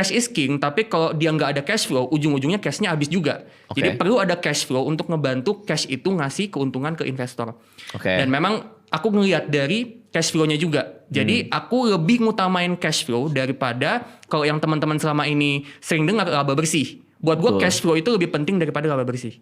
cash is king, tapi kalau dia nggak ada cash flow, ujung-ujungnya cashnya habis juga. Jadi perlu ada cash flow untuk ngebantu cash itu ngasih keuntungan ke investor. Dan memang aku ngelihat dari cash flow-nya juga. Jadi aku lebih ngutamain cash flow daripada kalau yang teman-teman selama ini sering dengar laba bersih. Buat gue cash flow itu lebih penting daripada laba bersih.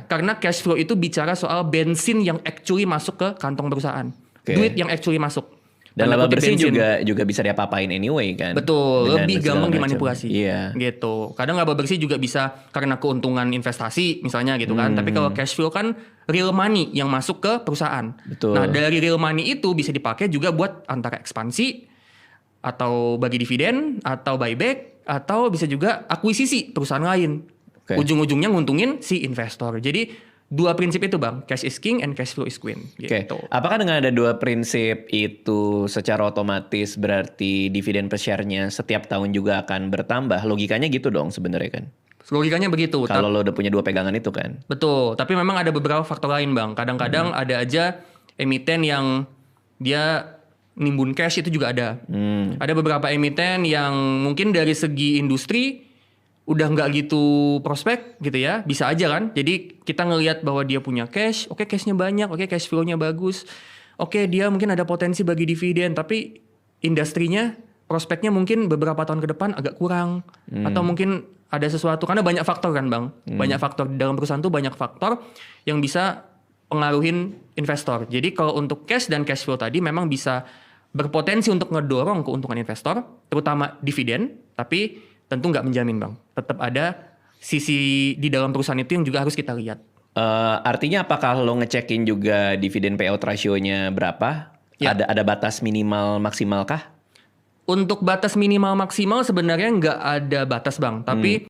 Karena cash flow itu bicara soal bensin yang actually masuk ke kantong perusahaan. Duit yang actually masuk. Dan laba bersih juga bisa diapa-apain anyway kan. Betul, lebih gampang dimanipulasi. Gitu. Kadang laba bersih juga bisa karena keuntungan investasi misalnya gitu kan. Tapi kalau cash flow kan real money yang masuk ke perusahaan. Nah, dari real money itu bisa dipakai juga buat antara ekspansi atau bagi dividen atau buyback atau bisa juga akuisisi perusahaan lain. Ujung-ujungnya nguntungin si investor. Jadi dua prinsip itu bang, cash is king and cash flow is queen. Gitu. Apakah dengan ada dua prinsip itu secara otomatis berarti dividen per share-nya setiap tahun juga akan bertambah? Logikanya gitu dong sebenarnya kan? Logikanya begitu. Kalau lo udah punya dua pegangan itu kan? Betul, tapi memang ada beberapa faktor lain bang. Kadang-kadang ada aja emiten yang dia nimbun cash itu juga ada. Ada beberapa emiten yang mungkin dari segi industri udah nggak gitu prospek gitu ya, bisa aja kan. Jadi kita ngelihat bahwa dia punya cash, oke cashnya banyak, oke cash flow-nya bagus, oke dia mungkin ada potensi bagi dividen, tapi industrinya, prospeknya mungkin beberapa tahun ke depan agak kurang, atau mungkin ada sesuatu, karena banyak faktor kan bang, banyak faktor di dalam perusahaan tuh banyak faktor yang bisa pengaruhin investor. Jadi kalau untuk cash dan cash flow tadi memang bisa berpotensi untuk ngedorong keuntungan investor, terutama dividen, tapi tentu nggak menjamin bang. Tetap ada sisi di dalam perusahaan itu yang juga harus kita lihat. Artinya apakah lo ngecekin juga dividen payout ratio-nya berapa? Ada batas minimal maksimal kah? Untuk batas minimal maksimal sebenarnya nggak ada batas bang. Tapi